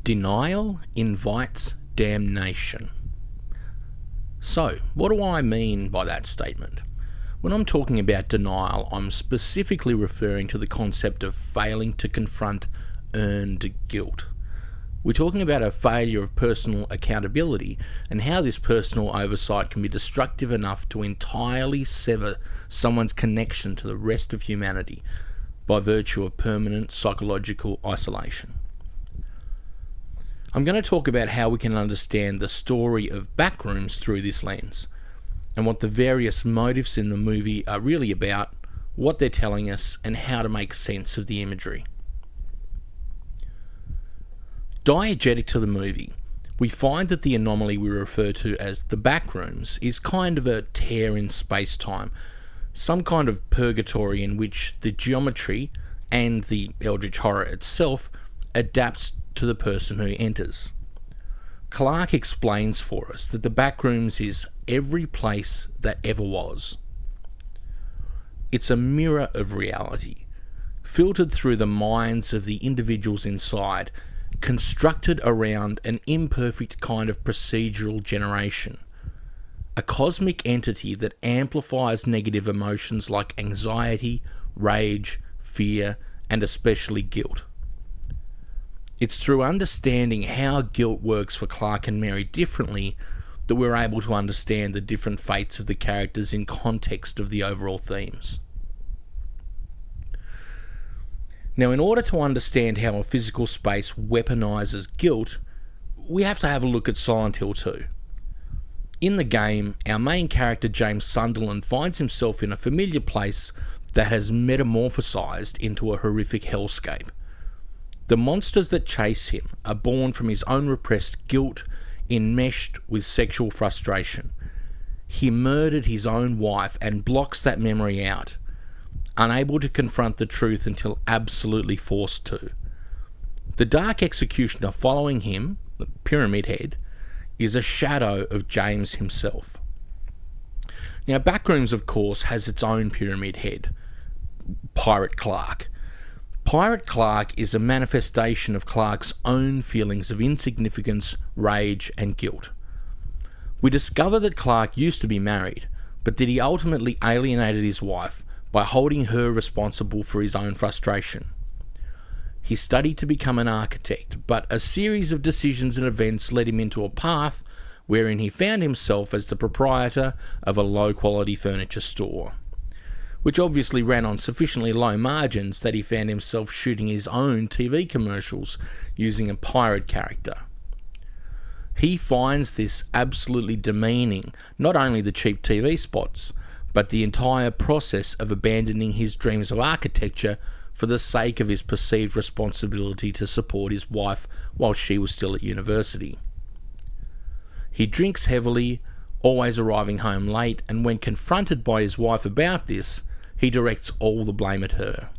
Denial invites damnation. So, what do I mean by that statement? When I'm talking about denial, I'm specifically referring to the concept of failing to confront earned guilt. We're talking about a failure of personal accountability and how this personal oversight can be destructive enough to entirely sever someone's connection to the rest of humanity by virtue of permanent psychological isolation. I'm going to talk about how we can understand the story of Backrooms through this lens, and what the various motives in the movie are really about, what they're telling us, and how to make sense of the imagery. Diegetic to the movie, we find that the anomaly we refer to as the Backrooms is kind of a tear in space-time, some kind of purgatory in which the geometry and the eldritch horror itself adapts to the person who enters. Clarke explains for us that the Backrooms is every place that ever was. It's a mirror of reality, filtered through the minds of the individuals inside, constructed around an imperfect kind of procedural generation, a cosmic entity that amplifies negative emotions like anxiety, rage, fear, and especially guilt. It's through understanding how guilt works for Clarke and Mary differently that we're able to understand the different fates of the characters in context of the overall themes. Now, in order to understand how a physical space weaponizes guilt, we have to have a look at Silent Hill 2. In the game, our main character James Sunderland finds himself in a familiar place that has metamorphosized into a horrific hellscape. The monsters that chase him are born from his own repressed guilt, enmeshed with sexual frustration. He murdered his own wife and blocks that memory out, unable to confront the truth until absolutely forced to. The dark executioner following him, the Pyramid Head, is a shadow of James himself. Now, Backrooms, of course, has its own Pyramid Head, Pirate Clarke. Pirate Clarke is a manifestation of Clarke's own feelings of insignificance, rage, and guilt. We discover that Clarke used to be married, but that he ultimately alienated his wife by holding her responsible for his own frustration. He studied to become an architect, but a series of decisions and events led him into a path wherein he found himself as the proprietor of a low-quality furniture store, which obviously ran on sufficiently low margins that he found himself shooting his own TV commercials using a pirate character. He finds this absolutely demeaning, not only the cheap TV spots, but the entire process of abandoning his dreams of architecture for the sake of his perceived responsibility to support his wife while she was still at university. He drinks heavily, always arriving home late, and when confronted by his wife about this, he directs all the blame at her.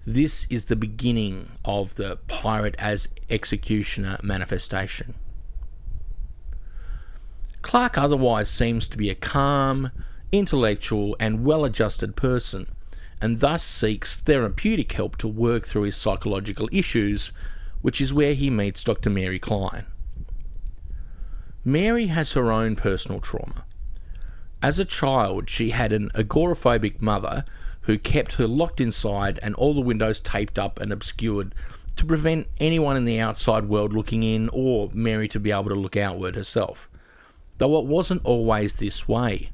This is the beginning of the pirate as executioner manifestation. Clarke otherwise seems to be a calm, intellectual, and well-adjusted person, and thus seeks therapeutic help to work through his psychological issues, which is where he meets Dr. Mary Klein. Mary has her own personal trauma. As a child, she had an agoraphobic mother who kept her locked inside and all the windows taped up and obscured to prevent anyone in the outside world looking in, or Mary to be able to look outward herself. Though it wasn't always this way.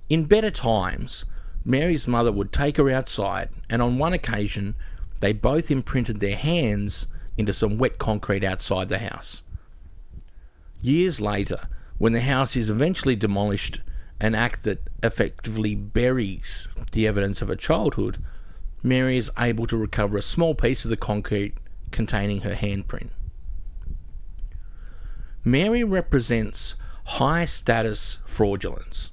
In better times, Mary's mother would take her outside, and on one occasion, they both imprinted their hands into some wet concrete outside the house. Years later, when the house is eventually demolished, an act that effectively buries the evidence of her childhood, Mary is able to recover a small piece of the concrete containing her handprint. Mary represents high-status fraudulence.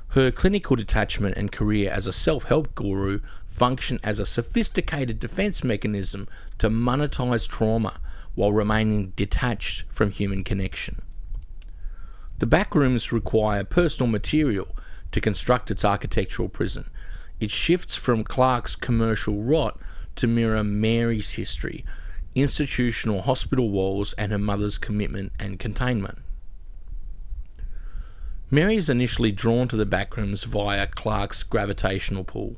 Her clinical detachment and career as a self-help guru function as a sophisticated defense mechanism to monetize trauma while remaining detached from human connection. The Backrooms require personal material to construct its architectural prison. It shifts from Clarke's commercial rot to mirror Mary's history, institutional hospital walls, and her mother's commitment and containment. Mary is initially drawn to the backrooms via Clark's gravitational pull.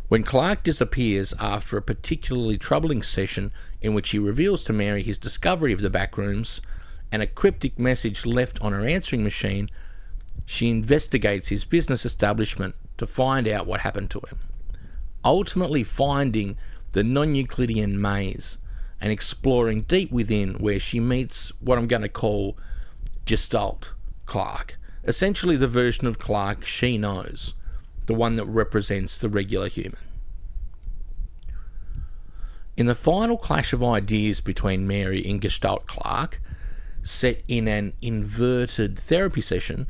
When Clark disappears after a particularly troubling session in which he reveals to Mary his discovery of the backrooms and a cryptic message left on her answering machine, she investigates his business establishment to find out what happened to him, ultimately finding the non-Euclidian maze and exploring deep within, where she meets what I'm going to call Gestalt Clark, essentially the version of Clark she knows, the one that represents the regular human. In the final clash of ideas between Mary and Gestalt Clark, set in an inverted therapy session,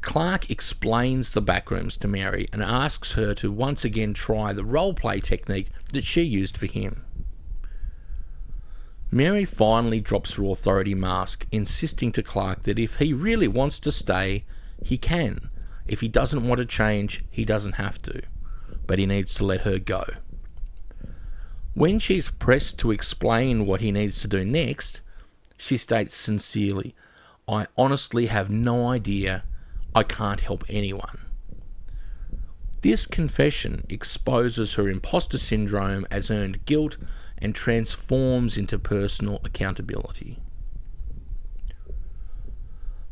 Clark explains the backrooms to Mary and asks her to once again try the role-play technique that she used for him. Mary finally drops her authority mask, insisting to Clark that if he really wants to stay, he can. If he doesn't want to change, he doesn't have to, but he needs to let her go. When she's pressed to explain what he needs to do next, she states sincerely, "I honestly have no idea. I can't help anyone." This confession exposes her imposter syndrome as earned guilt and transforms into personal accountability.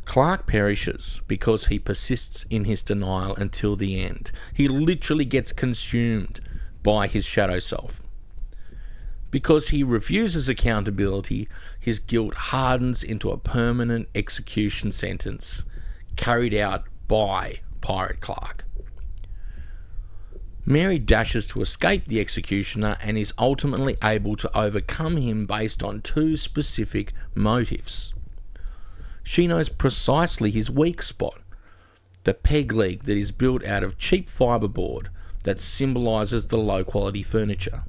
Clark perishes because he persists in his denial until the end. He literally gets consumed by his shadow self. Because he refuses accountability, his guilt hardens into a permanent execution sentence carried out by Pirate Clark. Mary dashes to escape the executioner and is ultimately able to overcome him based on two specific motives. She knows precisely his weak spot, the peg leg that is built out of cheap fiberboard that symbolises the low-quality furniture,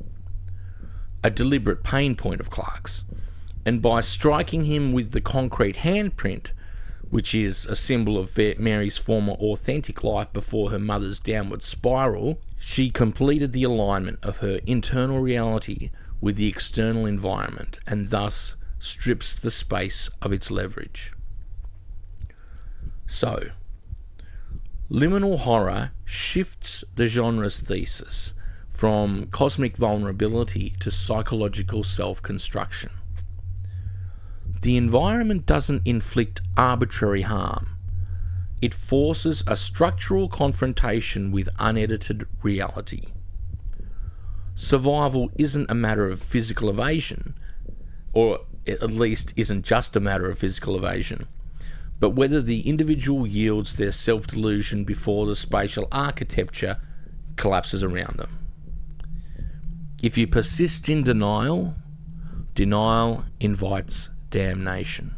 a deliberate pain point of Clark's, and by striking him with the concrete handprint, which is a symbol of Mary's former authentic life before her mother's downward spiral, she completed the alignment of her internal reality with the external environment and thus strips the space of its leverage. So, liminal horror shifts the genre's thesis from cosmic vulnerability to psychological self-construction. The environment doesn't inflict arbitrary harm. It forces a structural confrontation with unedited reality. Survival isn't a matter of physical evasion, or at least isn't just a matter of physical evasion, but whether the individual yields their self-delusion before the spatial architecture collapses around them. If you persist in denial, denial invites damnation.